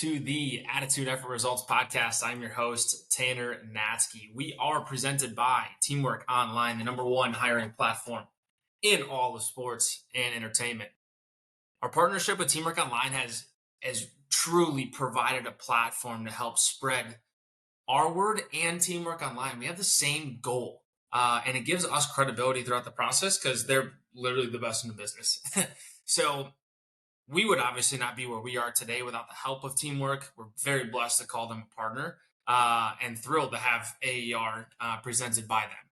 to the Attitude Effort Results podcast. I'm your host, Tanner Natsky. We are presented by Teamwork Online, the #1 hiring platform in all of sports and entertainment. Our partnership with Teamwork Online has truly provided a platform to help spread our word and Teamwork Online. We have the same goal, and it gives us credibility throughout the process because they're literally the best in the business. So we would obviously not be where we are today without the help of Teamwork. We're very blessed to call them a partner and thrilled to have AER presented by them.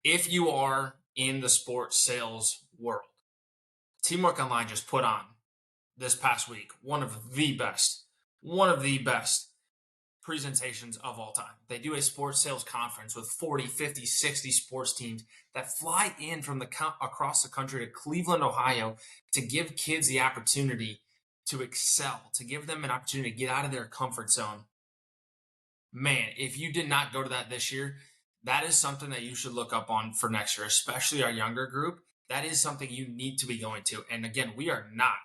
If you are in the sports sales world, Teamwork Online just put on this past week one of the best presentations of all time. They do a sports sales conference with 40, 50, 60 sports teams that fly in from across the country to Cleveland, Ohio, to give kids the opportunity to excel, to give them an opportunity to get out of their comfort zone. Man, if you did not go to that this year, that is something that you should look up on for next year, especially our younger group. That is something you need to be going to. And again, we are not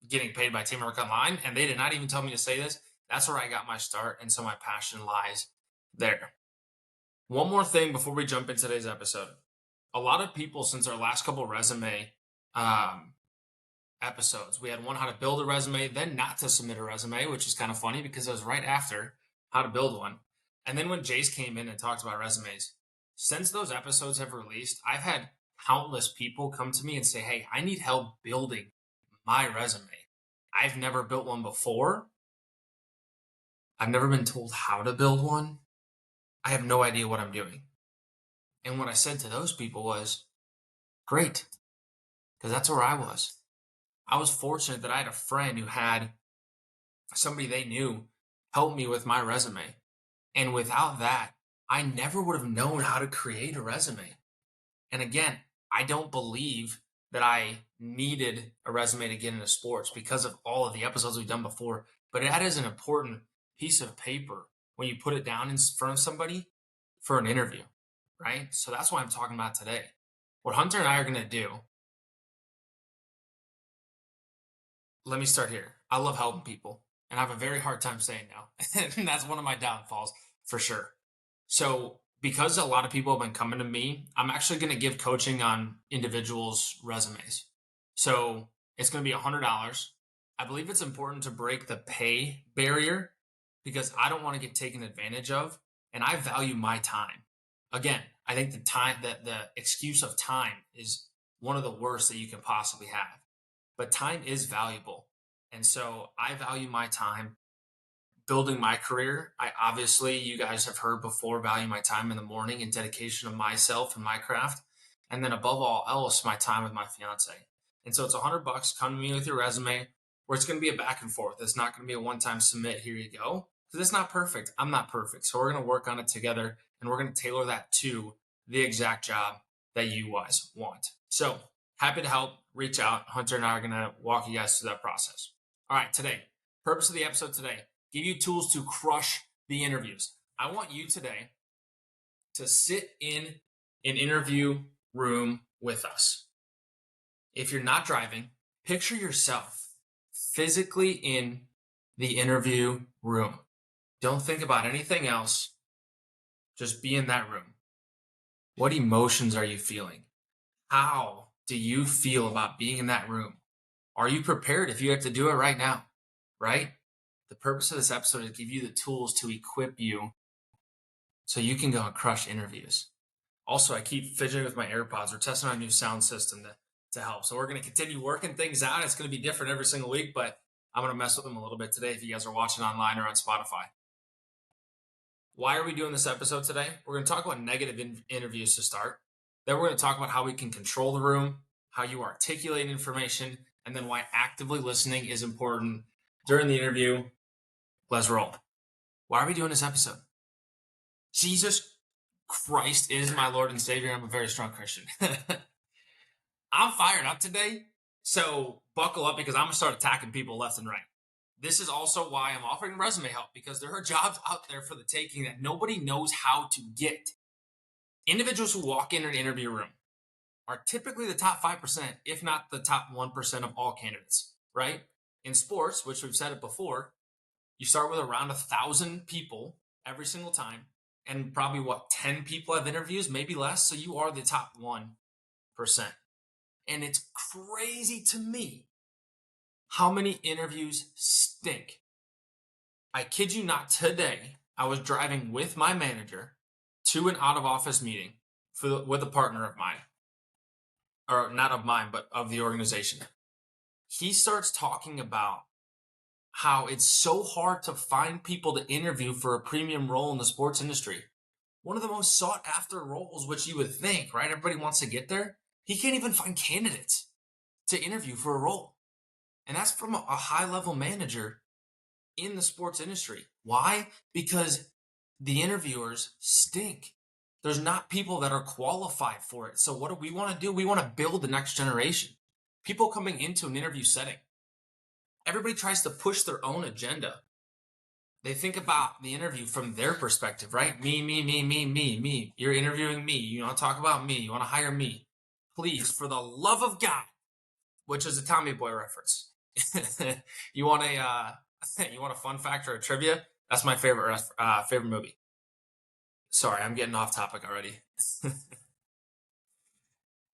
getting paid by Teamwork Online, and they did not even tell me to say this. That's where I got my start, and so my passion lies there. One more thing before we jump into today's episode. A lot of people, since our last couple resume episodes, we had one how to build a resume, then not to submit a resume, which is kind of funny because it was right after how to build one. And then when Jace came in and talked about resumes, since those episodes have released, I've had countless people come to me and say, hey, I need help building my resume. I've never built one before. I've never been told how to build one. I have no idea what I'm doing. And what I said to those people was, great, because that's where I was. I was fortunate that I had a friend who had somebody they knew help me with my resume. And without that, I never would have known how to create a resume. And again, I don't believe that I needed a resume to get into sports because of all of the episodes we've done before. But that is an important piece of paper when you put it down in front of somebody for an interview, right? So that's what I'm talking about today. What Hunter and I are going to do, let me start here. I love helping people, and I have a very hard time saying no. And that's one of my downfalls for sure. So because a lot of people have been coming to me, I'm actually going to give coaching on individuals' resumes. So it's going to be $100. I believe it's important to break the pay barrier because I don't want to get taken advantage of, and I value my time. Again, I think the excuse of time is one of the worst that you can possibly have. But time is valuable. And so I value my time building my career. I obviously, you guys have heard before, value my time in the morning and dedication of myself and my craft. And then above all else, my time with my fiance. And so it's $100. Come to me with your resume, where it's going to be a back and forth. It's not going to be a one-time submit. Here you go. Because it's not perfect. I'm not perfect. So we're going to work on it together, and we're going to tailor that to the exact job that you guys want. So happy to help. Reach out. Hunter and I are going to walk you guys through that process. All right, today, purpose of the episode today, give you tools to crush the interviews. I want you today to sit in an interview room with us. If you're not driving, picture yourself physically in the interview room. Don't think about anything else. Just be in that room. What emotions are you feeling? How do you feel about being in that room? Are you prepared if you have to do it right now? Right? The purpose of this episode is to give you the tools to equip you so you can go and crush interviews. Also, I keep fidgeting with my AirPods. We're testing our new sound system to help. So we're going to continue working things out. It's going to be different every single week, but I'm going to mess with them a little bit today if you guys are watching online or on Spotify. Why are we doing this episode today? We're going to talk about negative interviews to start. Then we're going to talk about how we can control the room, how you articulate information, and then why actively listening is important during the interview. Let's roll. Why are we doing this episode? Jesus Christ is my Lord and Savior. I'm a very strong Christian. I'm fired up today, so buckle up because I'm going to start attacking people left and right. This is also why I'm offering resume help, because there are jobs out there for the taking that nobody knows how to get. Individuals who walk in an interview room are typically the top 5%, if not the top 1% of all candidates, right? In sports, which we've said it before, you start with around 1,000 people every single time, and probably what, 10 people have interviews, maybe less. So you are the top 1%. And it's crazy to me how many interviews stink. I kid you not, today I was driving with my manager to an out of office meeting with a partner of mine, or not of mine, but of the organization. He starts talking about how it's so hard to find people to interview for a premium role in the sports industry. One of the most sought after roles, which you would think, right? Everybody wants to get there. He can't even find candidates to interview for a role. And that's from a high level manager in the sports industry. Why? Because the interviewers stink. There's not people that are qualified for it. So what do we want to do? We want to build the next generation. People coming into an interview setting. Everybody tries to push their own agenda. They think about the interview from their perspective, right? Me, me, me, me, me, me. You're interviewing me. You want to talk about me. You want to hire me. Please, for the love of God, which is a Tommy Boy reference. You want a fun fact or a trivia? That's my favorite movie. Sorry, I'm getting off topic already.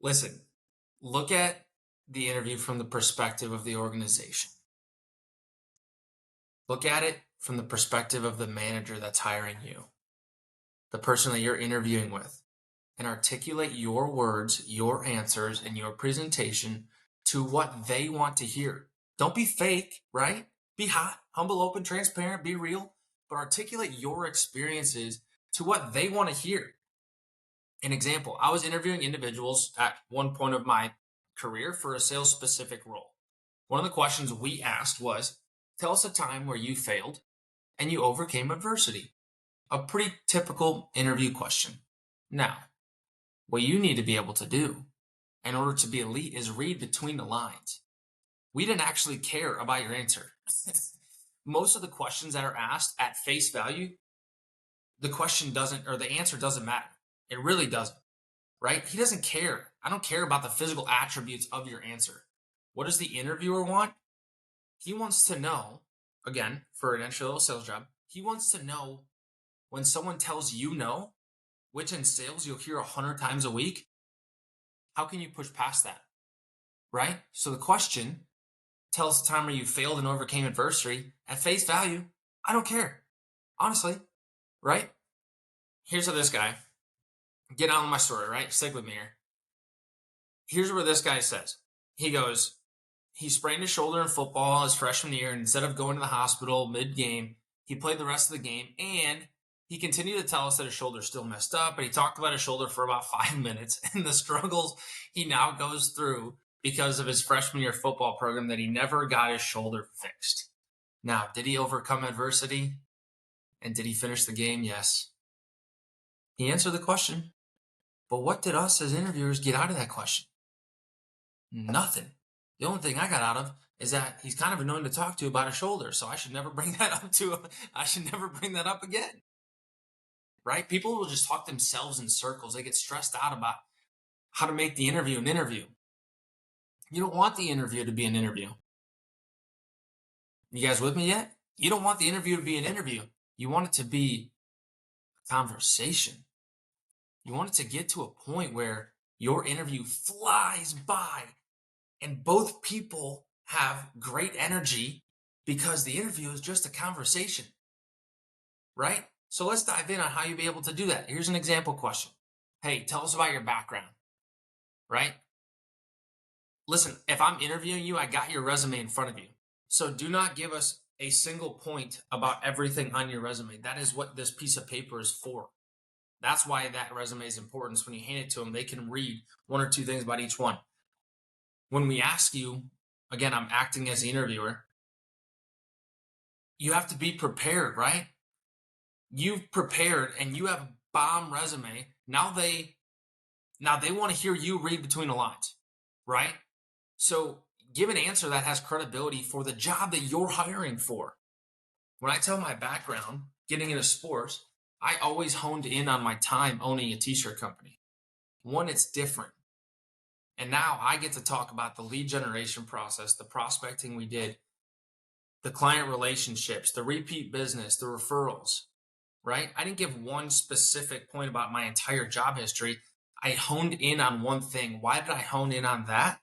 Listen, look at the interview from the perspective of the organization. Look at it from the perspective of the manager that's hiring you, the person that you're interviewing with, and articulate your words, your answers, and your presentation to what they want to hear. Don't be fake, right? Be hot, humble, open, transparent, be real, but articulate your experiences to what they want to hear. An example, I was interviewing individuals at one point of my career for a sales specific role. One of the questions we asked was, tell us a time where you failed and you overcame adversity. A pretty typical interview question. Now, what you need to be able to do in order to be elite is read between the lines. We didn't actually care about your answer. Most of the questions that are asked at face value, the question doesn't, or the answer doesn't matter. It really doesn't, right? He doesn't care. I don't care about the physical attributes of your answer. What does the interviewer want? He wants to know, again, for an entry-level sales job, he wants to know when someone tells you no, which in sales you'll hear 100 times a week, how can you push past that, right? So the question, tell us a time where you failed and overcame adversity, at face value, I don't care, honestly, right? Here's how this guy, get on with my story, right? Stick with me here. Here's what this guy says. He goes, he sprained his shoulder in football his freshman year, and instead of going to the hospital mid-game, he played the rest of the game, and he continued to tell us that his shoulder still messed up, but he talked about his shoulder for about 5 minutes and the struggles he now goes through because of his freshman year football program that he never got his shoulder fixed. Now, did he overcome adversity? And did he finish the game? Yes. He answered the question. But what did us as interviewers get out of that question? Nothing. The only thing I got out of is that he's kind of annoying to talk to about his shoulder, so I should never bring that up again. Right? People will just talk themselves in circles. They get stressed out about how to make the interview an interview. You don't want the interview to be an interview. You guys with me yet? You don't want the interview to be an interview. You want it to be a conversation. You want it to get to a point where your interview flies by and both people have great energy because the interview is just a conversation, right? So let's dive in on how you'll be able to do that. Here's an example question. Hey, tell us about your background, right? Listen, if I'm interviewing you, I got your resume in front of you. So do not give us a single point about everything on your resume. That is what this piece of paper is for. That's why that resume is important. So when you hand it to them, they can read one or two things about each one. When we ask you, again, I'm acting as the interviewer, you have to be prepared, right? You've prepared and you have a bomb resume. Now they want to hear you read between the lines, right? So give an answer that has credibility for the job that you're hiring for. When I tell my background, getting into sports, I always honed in on my time owning a t-shirt company. One, it's different. And now I get to talk about the lead generation process, the prospecting we did, the client relationships, the repeat business, the referrals, right? I didn't give one specific point about my entire job history. I honed in on one thing. Why did I hone in on that?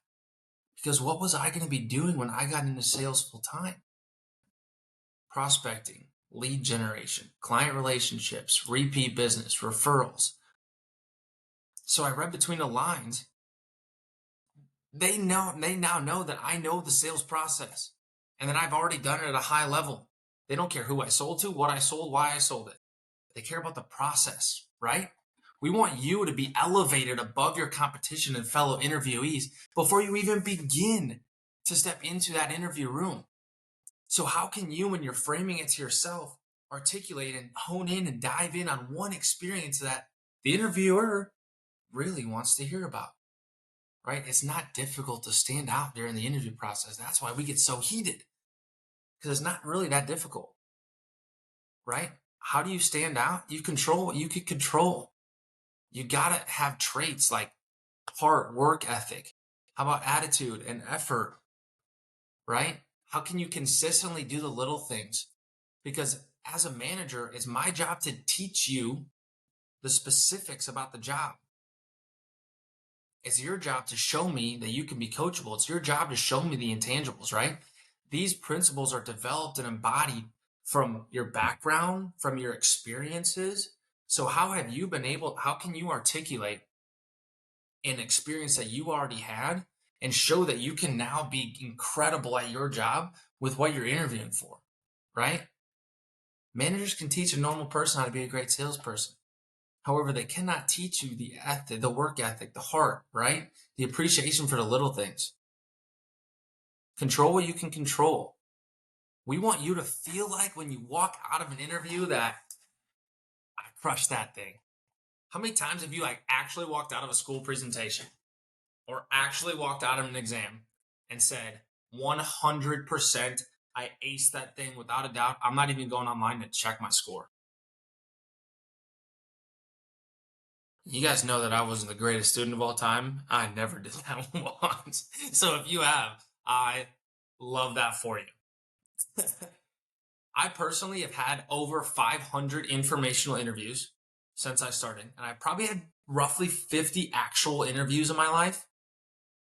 Because what was I going to be doing when I got into sales full time? Prospecting, lead generation, client relationships, repeat business, referrals. So I read between the lines. They now know that I know the sales process and that I've already done it at a high level. They don't care who I sold to, what I sold, why I sold it. They care about the process, right? We want you to be elevated above your competition and fellow interviewees before you even begin to step into that interview room. So how can you, when you're framing it to yourself, articulate and hone in and dive in on one experience that the interviewer really wants to hear about, right? It's not difficult to stand out during the interview process. That's why we get so heated, because it's not really that difficult, right? How do you stand out? You control what you can control. You got to have traits like heart, work ethic. How about attitude and effort, right? How can you consistently do the little things? Because as a manager, it's my job to teach you the specifics about the job. It's your job to show me that you can be coachable. It's your job to show me the intangibles, right? These principles are developed and embodied from your background, from your experiences. So how can you articulate an experience that you already had and show that you can now be incredible at your job with what you're interviewing for, right? Managers can teach a normal person how to be a great salesperson. However, they cannot teach you the ethic, the work ethic, the heart, right? The appreciation for the little things. Control what you can control. We want you to feel like when you walk out of an interview that I crushed that thing. How many times have you actually walked out of a school presentation or actually walked out of an exam and said, 100% I aced that thing without a doubt. I'm not even going online to check my score. You guys know that I wasn't the greatest student of all time. I never did that once. So if you have, I love that for you. I personally have had over 500 informational interviews since I started, and I probably had roughly 50 actual interviews in my life.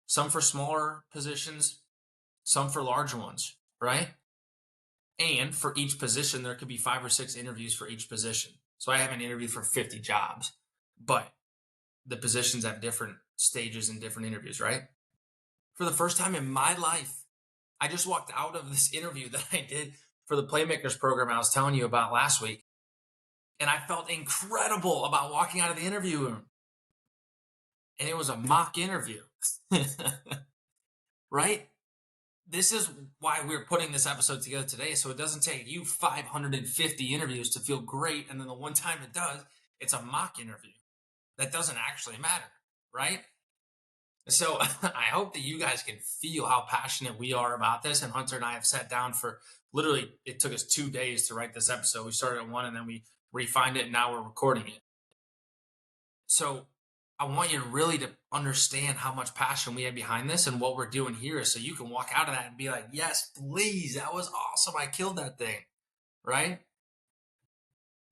Some for smaller positions, some for larger ones, right? And for each position, there could be 5 or 6 interviews for each position. So I haven't interviewed for 50 jobs, but the positions have different stages and different interviews, right? For the first time in my life, I just walked out of this interview that I did for the Playmakers program I was telling you about last week. And I felt incredible about walking out of the interview room. And it was a mock interview, right? This is why we're putting this episode together today. So it doesn't take you 550 interviews to feel great. And then the one time it does, it's a mock interview. That doesn't actually matter, right? So I hope that you guys can feel how passionate we are about this. And Hunter and I have sat down for literally, it took us 2 days to write this episode. We started at 1 and then we refined it and now we're recording it. So I want you really to understand how much passion we have behind this, and what we're doing here is so you can walk out of that and be like, yes, please, that was awesome. I killed that thing, right?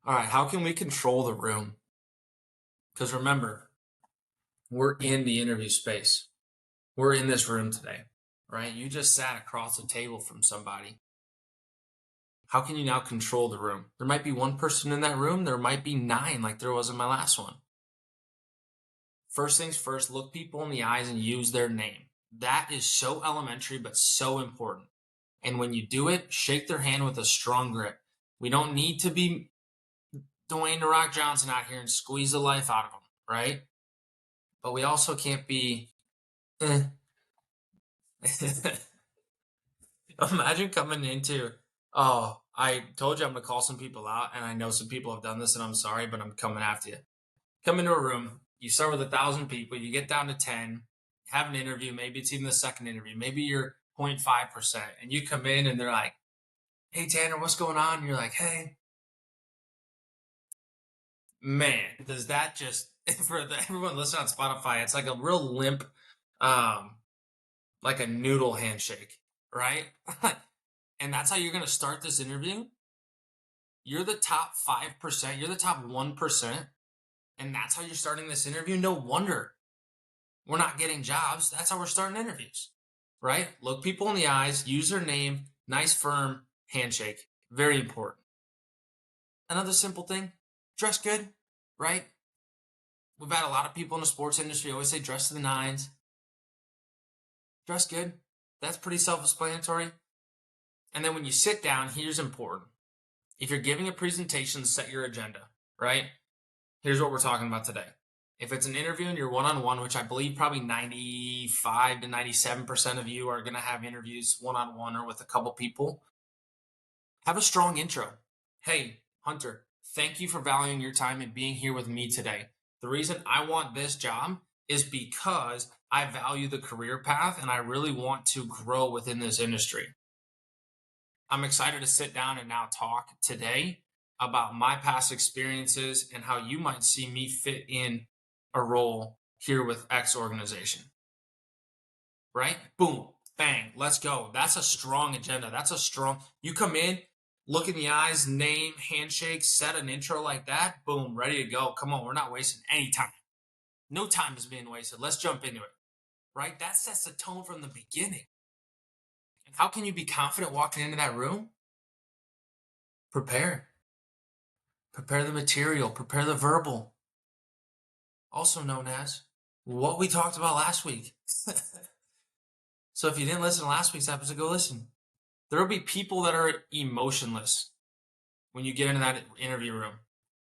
All right, how can we control the room? Because remember, we're in the interview space. We're in this room today, right? You just sat across the table from somebody. How can you now control the room? There might be one person in that room. There might be 9 like there was in my last one. First things first, look people in the eyes and use their name. That is so elementary, but so important. And when you do it, shake their hand with a strong grip. We don't need to be Dwayne "The Rock" Johnson out here and squeeze the life out of them, right? But we also can't be, Imagine coming into, oh, I told you I'm going to call some people out, and I know some people have done this, and I'm sorry, but I'm coming after you. Come into a room, you start with 1,000 people, you get down to 10, have an interview, maybe it's even the second interview, maybe you're 0.5%, and you come in and they're like, hey, Tanner, what's going on? And you're like, hey. Man, does that just, everyone listening on Spotify, it's like a real limp, like a noodle handshake, right? and that's how you're going to start this interview, you're the top 5%, you're the top 1%, and that's how you're starting this interview. No wonder we're not getting jobs. That's how we're starting interviews, right? Look people in the eyes, use their name, nice, firm handshake. Very important. Another simple thing, dress good, right? We've had a lot of people in the sports industry always say dress to the nines. Dress good. That's pretty self explanatory. And then when you sit down, here's important. If you're giving a presentation, set your agenda, right? Here's what we're talking about today. If it's an interview and you're one on one, which I believe probably 95 to 97% of you are going to have interviews one on one or with a couple people, have a strong intro. Hey, Hunter, thank you for valuing your time and being here with me today. The reason I want this job is because I value the career path and I really want to grow within this industry. I'm excited to sit down and now talk today about my past experiences and how you might see me fit in a role here with X organization. Right? Boom, bang, let's go. That's a strong agenda. That's a strong, you come in, look in the eyes, name, handshake, set an intro like that. Boom, ready to go. Come on, we're not wasting any time. No time is being wasted. Let's jump into it. Right? That sets the tone from the beginning. And how can you be confident walking into that room? Prepare. Prepare the material, prepare the verbal, also known as what we talked about last week. So if you didn't listen to last week's episode, go listen. There will be people that are emotionless when you get into that interview room.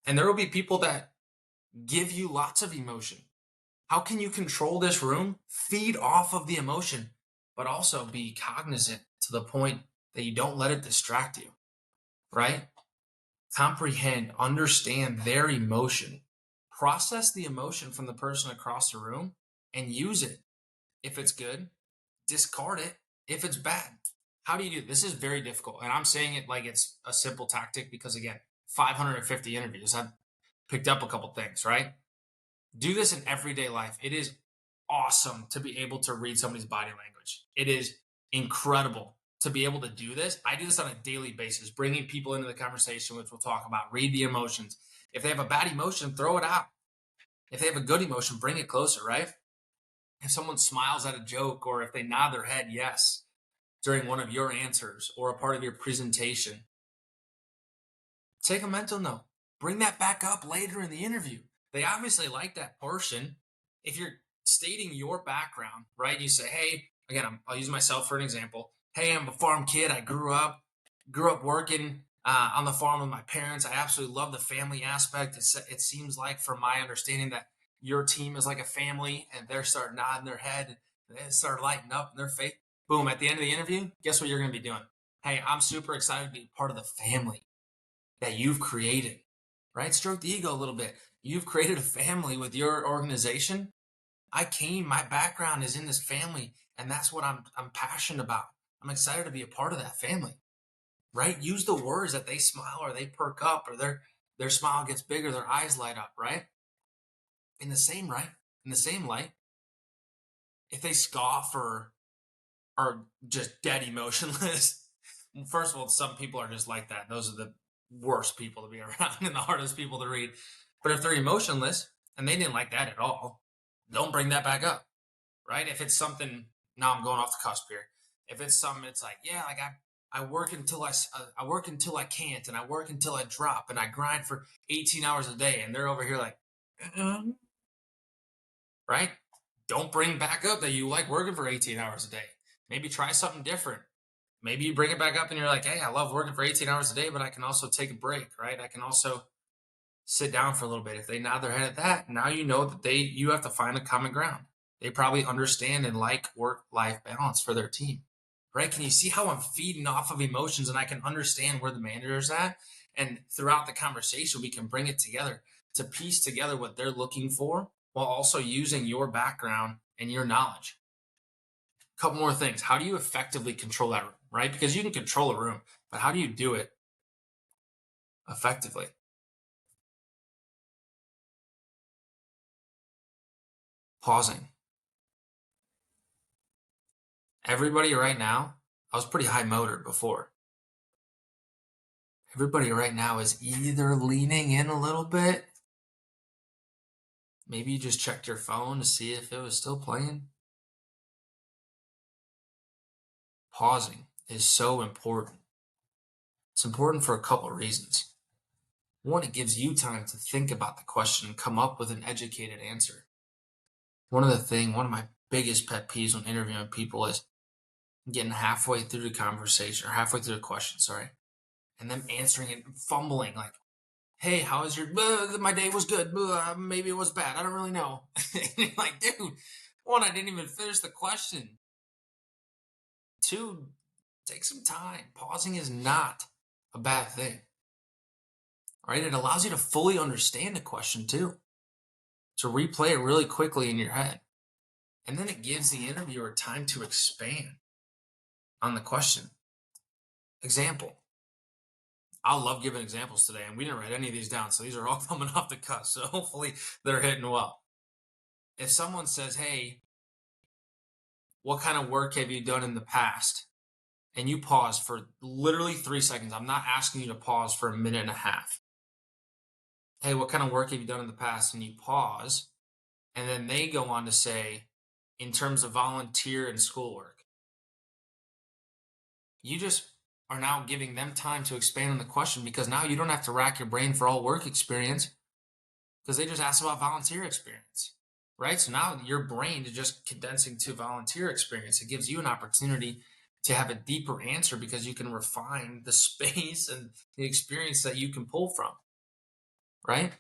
And there will be people that give you lots of emotion. How can you control this room? Feed off of the emotion, but also be cognizant to the point that you don't let it distract you, right? Comprehend, understand their emotion, process the emotion from the person across the room and use it. If it's good, discard it. If it's bad, how do you do it? This is very difficult. And I'm saying it like it's a simple tactic because, again, 550 interviews. I've picked up a couple things, right? Do this in everyday life. It is awesome to be able to read somebody's body language. It is incredible to be able to do this. I do this on a daily basis, bringing people into the conversation, which we'll talk about. Read the emotions. If they have a bad emotion, throw it out. If they have a good emotion, bring it closer, right? If someone smiles at a joke or if they nod their head yes during one of your answers or a part of your presentation, take a mental note. Bring that back up later in the interview. They obviously like that portion. If you're stating your background, right? You say, hey, again, I'll use myself for an example. Hey, I'm a farm kid. I grew up working on the farm with my parents. I absolutely love the family aspect. It seems like, from my understanding, that your team is like a family, and they're starting nodding their head, and they start lighting up in their face. Boom! At the end of the interview, guess what you're going to be doing? Hey, I'm super excited to be part of the family that you've created. Right? Stroke the ego a little bit. You've created a family with your organization. My background is in this family, and that's what I'm passionate about. I'm excited to be a part of that family. Right? Use the words that they smile or they perk up or their smile gets bigger, their eyes light up, right? In the same light, if they scoff or are just dead emotionless, first of all, some people are just like that. Those are the worst people to be around and the hardest people to read. But if they're emotionless and they didn't like that at all, don't bring that back up, right? If it's something, now I'm going off the cusp here. If it's something, it's like, yeah, like I work until I work until I can't, and I work until I drop, and I grind for 18 hours a day, and they're over here like, right? Don't bring back up that you like working for 18 hours a day. Maybe try something different. Maybe you bring it back up and you're like, hey, I love working for 18 hours a day, but I can also take a break, right? I can also sit down for a little bit. If they nod their head at that, now you know that you have to find a common ground. They probably understand and like work-life balance for their team, right? Can you see how I'm feeding off of emotions and I can understand where the manager's at? And throughout the conversation, we can bring it together to piece together what they're looking for while also using your background and your knowledge. A couple more things. How do you effectively control that room, right? Because you can control a room, but how do you do it effectively? Pausing. Everybody right now, I was pretty high motored before. Everybody right now is either leaning in a little bit. Maybe you just checked your phone to see if it was still playing. Pausing is so important. It's important for a couple of reasons. One, it gives you time to think about the question and come up with an educated answer. One of my biggest pet peeves when interviewing people is getting halfway through the conversation or halfway through the question, sorry, and them answering it, fumbling like, "Hey, how was your? My day was good. Maybe it was bad. I don't really know." And you're like, dude, one, I didn't even finish the question. Two, take some time. Pausing is not a bad thing, right? It allows you to fully understand the question too, to replay it really quickly in your head. And then it gives the interviewer time to expand on the question. Example. I love giving examples today, and we didn't write any of these down, so these are all coming off the cuff. So hopefully they're hitting well. If someone says, "Hey, what kind of work have you done in the past?" and you pause for literally 3 seconds, I'm not asking you to pause for a minute and a half. "Hey, what kind of work have you done in the past?" and you pause, and then they go on to say, "In terms of volunteer and schoolwork." You just are now giving them time to expand on the question because now you don't have to rack your brain for all work experience because they just asked about volunteer experience, right? So now your brain is just condensing to volunteer experience. It gives you an opportunity to have a deeper answer because you can refine the space and the experience that you can pull from, right?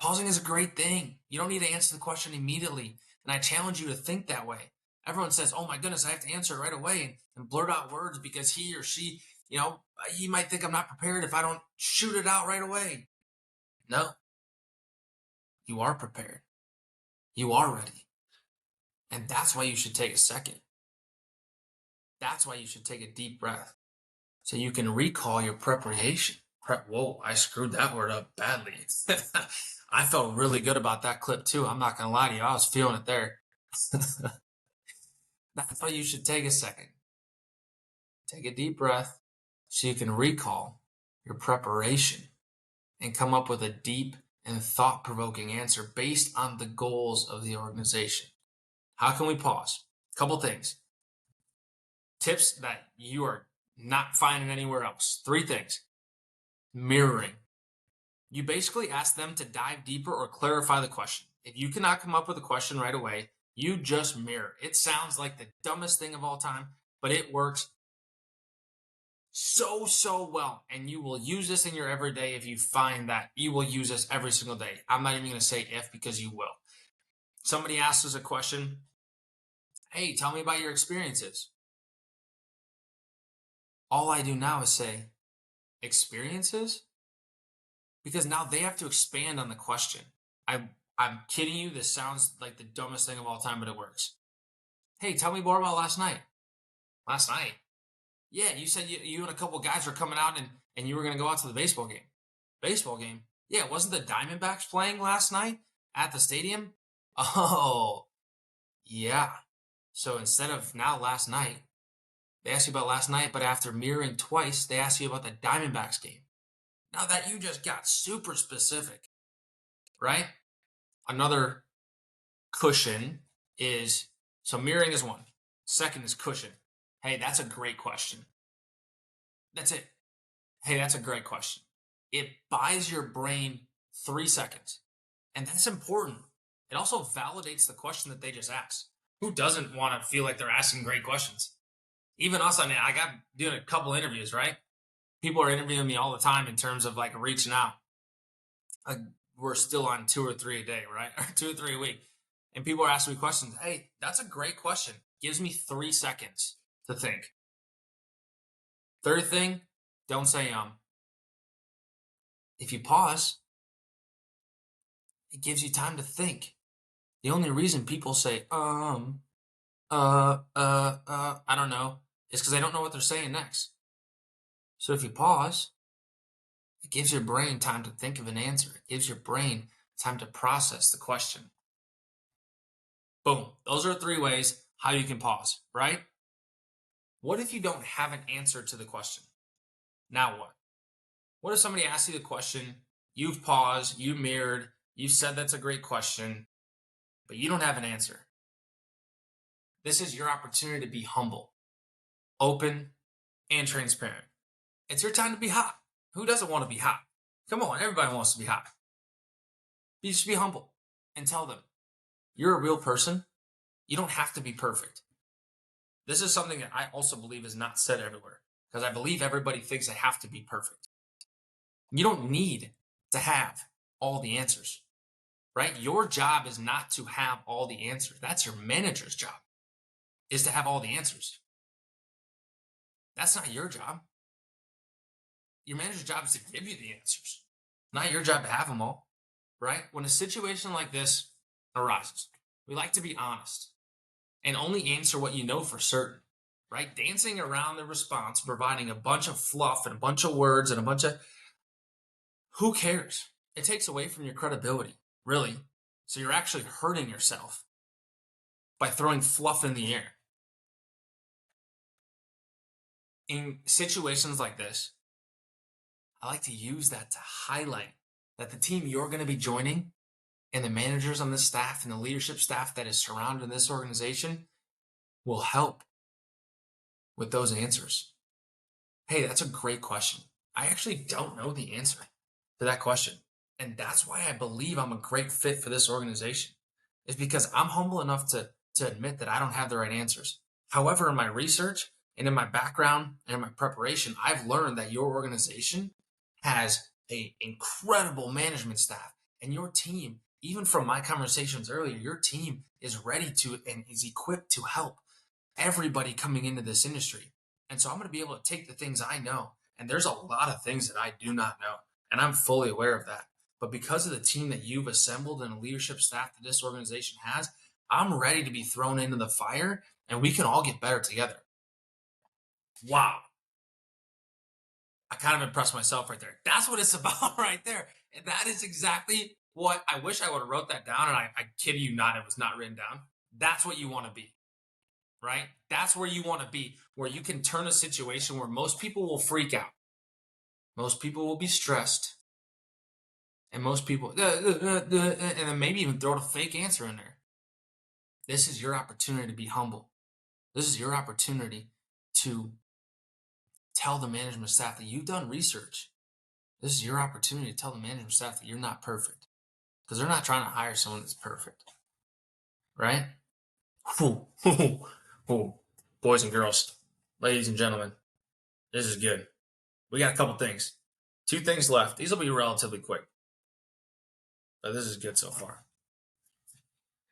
Pausing is a great thing. You don't need to answer the question immediately. And I challenge you to think that way. Everyone says, "Oh my goodness, I have to answer it right away and blurt out words because he or she, he might think I'm not prepared if I don't shoot it out right away." No, you are prepared. You are ready. And that's why you should take a second. That's why you should take a deep breath so you can recall your preparation. Whoa, I screwed that word up badly. I felt really good about that clip too. I'm not going to lie to you. I was feeling it there. That's why you should take a second. Take a deep breath so you can recall your preparation and come up with a deep and thought provoking answer based on the goals of the organization. How can we pause? Couple things. Tips that you are not finding anywhere else. 3 things. Mirroring. You basically ask them to dive deeper or clarify the question. If you cannot come up with a question right away, you just mirror. It sounds like the dumbest thing of all time, but it works so well. And you will use this in your everyday if you find that you will use this every single day. I'm not even going to say if because you will. Somebody asks us a question. "Hey, tell me about your experiences." All I do now is say, "Experiences?" Because now they have to expand on the question. I'm kidding you. This sounds like the dumbest thing of all time, but it works. "Hey, tell me more about last night." "Last night?" "Yeah, you said you and a couple guys were coming out and you were going to go out to the baseball game." "Baseball game?" "Yeah, wasn't the Diamondbacks playing last night at the stadium?" "Oh, yeah." So instead of now last night, they asked you about last night, but after mirroring twice, they asked you about the Diamondbacks game. Now that you just got super specific, right? Another cushion is, so mirroring is one. Second is cushion. "Hey, that's a great question." That's it. "Hey, that's a great question." It buys your brain 3 seconds. And that's important. It also validates the question that they just asked. Who doesn't want to feel like they're asking great questions? Even us, I mean, I got doing a couple interviews, right? People are interviewing me all the time in terms of like reaching out. Like we're still on 2 or 3 a day, right? Or 2 or 3 a week. And people are asking me questions. "Hey, that's a great question." Gives me 3 seconds to think. Third thing, don't say If you pause, it gives you time to think. The only reason people say I don't know, is because they don't know what they're saying next. So if you pause, it gives your brain time to think of an answer. It gives your brain time to process the question. Boom. Those are 3 ways how you can pause, right? What if you don't have an answer to the question? Now what? What if somebody asks you the question, you've paused, you mirrored, you said that's a great question, but you don't have an answer? This is your opportunity to be humble, open, and transparent. It's your time to be hot. Who doesn't want to be hot? Come on, everybody wants to be hot. You just be humble and tell them you're a real person. You don't have to be perfect. This is something that I also believe is not said everywhere because I believe everybody thinks they have to be perfect. You don't need to have all the answers, right? Your job is not to have all the answers. That's your manager's job, is to have all the answers. That's not your job. Your manager's job is to give you the answers, not your job to have them all, right? When a situation like this arises, we like to be honest and only answer what you know for certain, right? Dancing around the response, providing a bunch of fluff and a bunch of words and a bunch of who cares? It takes away from your credibility, really. So you're actually hurting yourself by throwing fluff in the air. In situations like this, I like to use that to highlight that the team you're going to be joining and the managers on this staff and the leadership staff that is surrounding this organization will help with those answers. Hey, that's a great question. I actually don't know the answer to that question. And that's why I believe I'm a great fit for this organization, is because I'm humble enough to admit that I don't have the right answers. However, in my research and in my background and in my preparation, I've learned that your organization has an incredible management staff, and your team, even from my conversations earlier, your team is ready to and is equipped to help everybody coming into this industry. And so I'm going to be able to take the things I know, and there's a lot of things that I do not know, and I'm fully aware of that. But because of the team that you've assembled and the leadership staff that this organization has, I'm ready to be thrown into the fire, and we can all get better together. Wow. I kind of impressed myself right there. That's what it's about right there. And that is exactly what I wish I would have wrote that down. And I kid you not, it was not written down. That's what you want to be, right? That's where you want to be, where you can turn a situation where most people will freak out. Most people will be stressed. And most people, and then maybe even throw a fake answer in there. This is your opportunity to be humble. This is your opportunity to tell the management staff that you've done research. This is your opportunity to tell the management staff that you're not perfect, because they're not trying to hire someone that's perfect, right? Boys and girls, ladies and gentlemen, this is good. We got a couple things. 2 things left. These will be relatively quick, but this is good so far.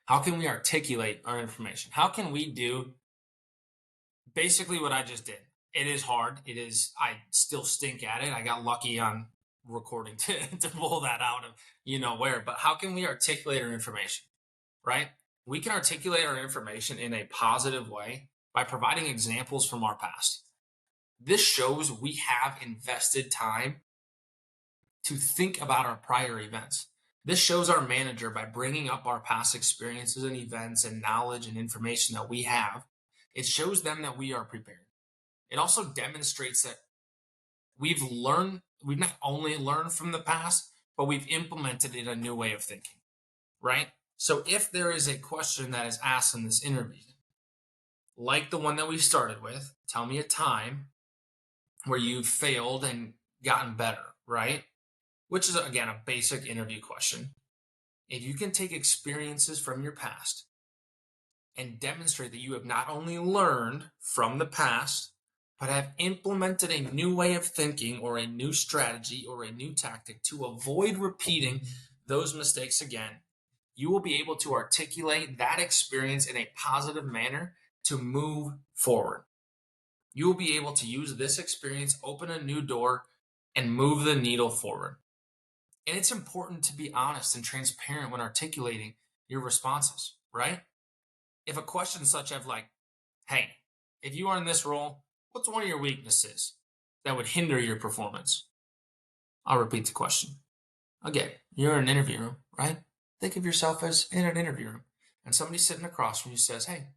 How can we articulate our information? How can we do basically what I just did? It is hard. It is. I still stink at it. I got lucky on recording to pull that out of where. But how can we articulate our information, right? We can articulate our information in a positive way by providing examples from our past. This shows we have invested time to think about our prior events. This shows our manager by bringing up our past experiences and events and knowledge and information that we have. It shows them that we are prepared. It also demonstrates that we've not only learned from the past, but we've implemented it in a new way of thinking, right? So if there is a question that is asked in this interview, like the one that we started with, tell me a time where you've failed and gotten better, right? Which is, again, a basic interview question. If you can take experiences from your past and demonstrate that you have not only learned from the past, but have implemented a new way of thinking or a new strategy or a new tactic to avoid repeating those mistakes again, you will be able to articulate that experience in a positive manner to move forward. You will be able to use this experience, open a new door, and move the needle forward. And it's important to be honest and transparent when articulating your responses, right? If a question such as like, hey, if you are in this role, what's one of your weaknesses that would hinder your performance? I'll repeat the question. Again, you're in an interview room, right? Think of yourself as in an interview room, and somebody sitting across from you says, hey,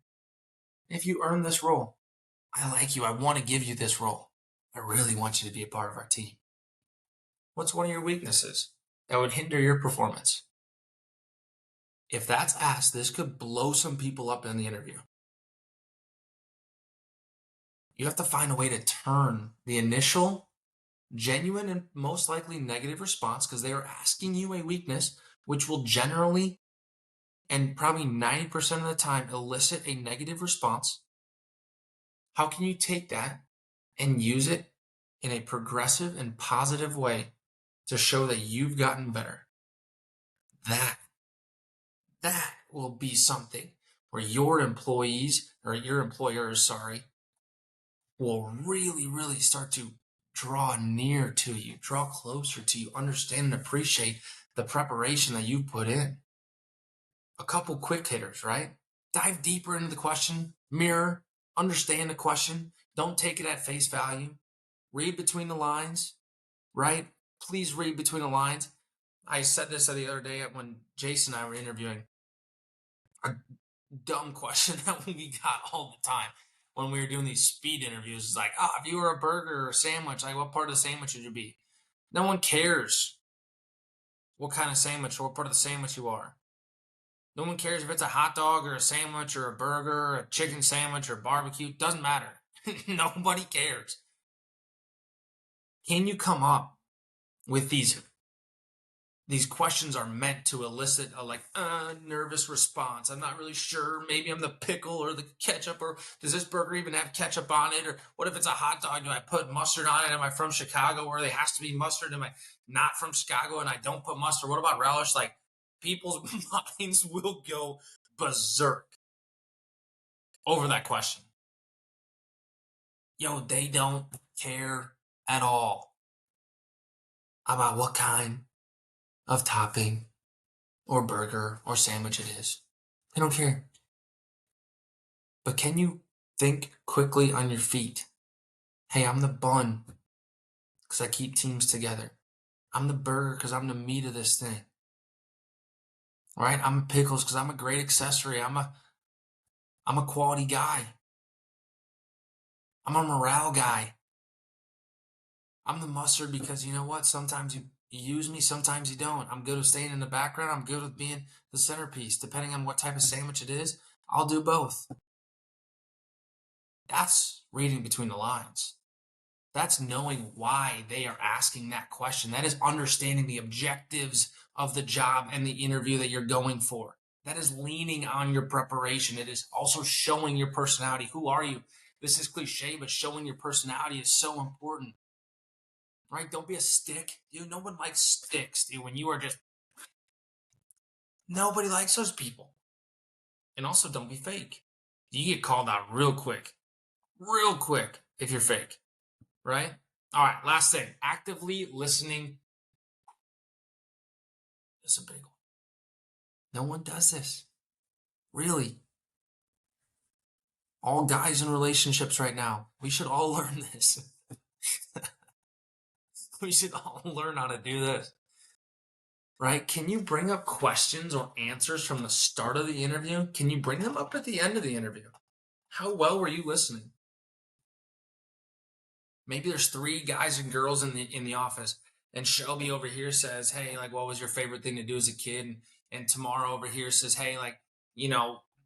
if you earn this role, I like you. I want to give you this role. I really want you to be a part of our team. What's one of your weaknesses that would hinder your performance? If that's asked, this could blow some people up in the interview. You have to find a way to turn the initial, genuine, and most likely negative response, because they are asking you a weakness, which will generally and probably 90% of the time elicit a negative response. How can you take that and use it in a progressive and positive way to show that you've gotten better? That that will be something where your employees or your employers, sorry, will really, really start to draw near to you, draw closer to you, understand and appreciate the preparation that you put in. A couple quick hitters, right? Dive deeper into the question, mirror, understand the question. Don't take it at face value. Read between the lines, right? Please read between the lines. I said this the other day when Jason and I were interviewing. A dumb question that we got all the time when we were doing these speed interviews is like, if you were a burger or a sandwich, like what part of the sandwich would you be? No one cares what kind of sandwich or what part of the sandwich you are. No one cares if it's a hot dog or a sandwich or a burger or a chicken sandwich or barbecue. It doesn't matter. Nobody cares. Can you come up with these questions are meant to elicit a nervous response. I'm not really sure. Maybe I'm the pickle or the ketchup, or does this burger even have ketchup on it? Or what if it's a hot dog? Do I put mustard on it? Am I from Chicago where there has to be mustard? Am I not from Chicago and I don't put mustard? What about relish? Like, people's minds will go berserk over that question. They don't care at all about what kind of topping or burger or sandwich it is. They don't care. But can you think quickly on your feet? Hey, I'm the bun because I keep teams together. I'm the burger because I'm the meat of this thing. Right? I'm pickles because I'm a great accessory. I'm a quality guy. I'm a morale guy. I'm the mustard because you know what? Sometimes you use me, sometimes you don't. I'm good with staying in the background. I'm good with being the centerpiece. Depending on what type of sandwich it is, I'll do both. That's reading between the lines. That's knowing why they are asking that question. That is understanding the objectives of the job and the interview that you're going for. That is leaning on your preparation. It is also showing your personality. Who are you? This is cliche, but showing your personality is so important. Right? Don't be a stick. Dude, no one likes sticks, dude. When you are just nobody likes those people. And also don't be fake. You get called out real quick. Real quick if you're fake. Right? All right, last thing. Actively listening. That's a big one. No one does this. Really. All guys in relationships right now. We should all learn this. We should all learn how to do this. Right? Can you bring up questions or answers from the start of the interview? Can you bring them up at the end of the interview? How well were you listening? Maybe there's 3 guys and girls in the office, and Shelby over here says, "Hey, like, what was your favorite thing to do as a kid?" And Tamara over here says, "Hey, like,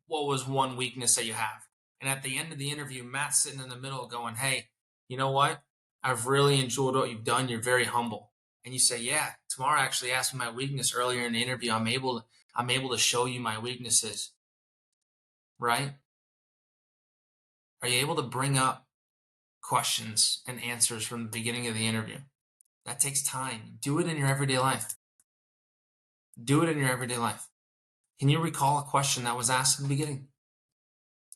what was one weakness that you have?" And at the end of the interview, Matt's sitting in the middle, going, "Hey, you know what? I've really enjoyed what you've done. You're very humble." And you say, "Yeah, Tamara actually asked me my weakness earlier in the interview. I'm able to show you my weaknesses." Right? Are you able to bring up questions and answers from the beginning of the interview? That takes time. Do it in your everyday life. Do it in your everyday life. Can you recall a question that was asked in the beginning?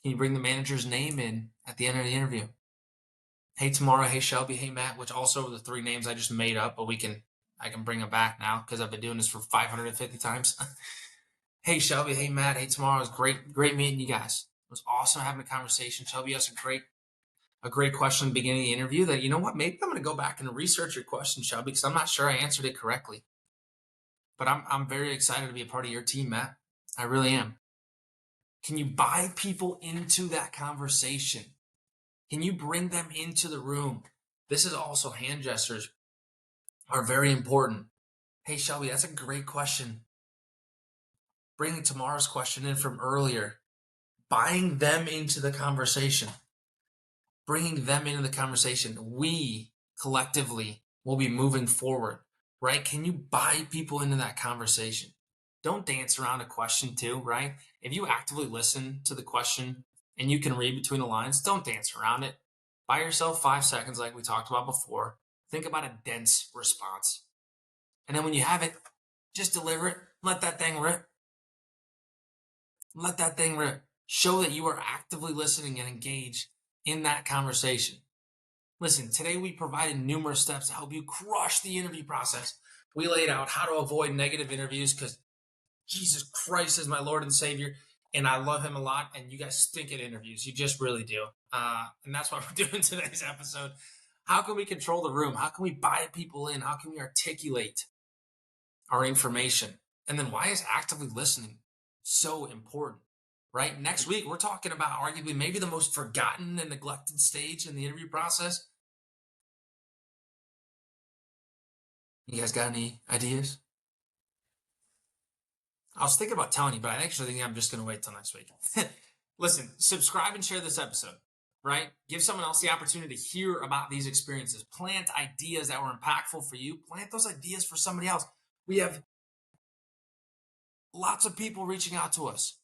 Can you bring the manager's name in at the end of the interview? Hey, Tamara. Hey, Shelby. Hey, Matt. Which also are the 3 names I just made up, but I can bring them back now because I've been doing this for 550 times. Hey, Shelby. Hey, Matt. Hey, Tamara. It was great meeting you guys. It was awesome having a conversation. Shelby asked a great question at the beginning of the interview that, you know what, maybe I'm going to go back and research your question, Shelby, because I'm not sure I answered it correctly. But I'm very excited to be a part of your team, Matt. I really am. Can you buy people into that conversation? Can you bring them into the room? This is also hand gestures. are very important. Hey, Shelby, that's a great question. Bringing Tamara's question in from earlier, buying them into the conversation, bringing them into the conversation. We collectively will be moving forward, right? Can you buy people into that conversation? Don't dance around a question, too, right? If you actively listen to the question and you can read between the lines, don't dance around it. Buy yourself 5 seconds, like we talked about before. Think about a dense response. And then when you have it, just deliver it. Let that thing rip. Let that thing rip. Show that you are actively listening and engaged in that conversation. Listen, today we provided numerous steps to help you crush the interview process. We laid out how to avoid negative interviews because Jesus Christ is my Lord and Savior, and I love him a lot, and you guys stink at interviews. You just really do. And that's why we're doing today's episode. How can we control the room? How can we buy people in? How can we articulate our information? And then why is actively listening so important? Right? Next week, we're talking about arguably maybe the most forgotten and neglected stage in the interview process. You guys got any ideas? I was thinking about telling you, but I actually think I'm just going to wait till next week. Listen, subscribe and share this episode, right? Give someone else the opportunity to hear about these experiences. Plant ideas that were impactful for you. Plant those ideas for somebody else. We have lots of people reaching out to us.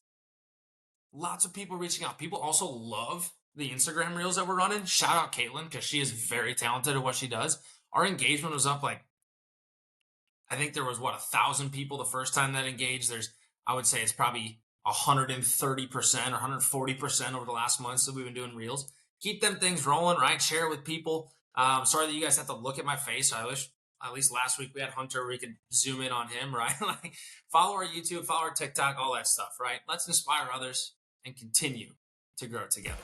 Lots of people reaching out. People also love the Instagram reels that we're running. Shout out Caitlin because she is very talented at what she does. Our engagement was up like, I think there was 1,000 people the first time that engaged. I would say it's probably 130% or 140% over the last month that we've been doing reels. Keep them things rolling, right? Share it with people. Sorry that you guys have to look at my face. I wish at least last week we had Hunter where we could zoom in on him, right? Like follow our YouTube, follow our TikTok, all that stuff, right? Let's inspire others and continue to grow together.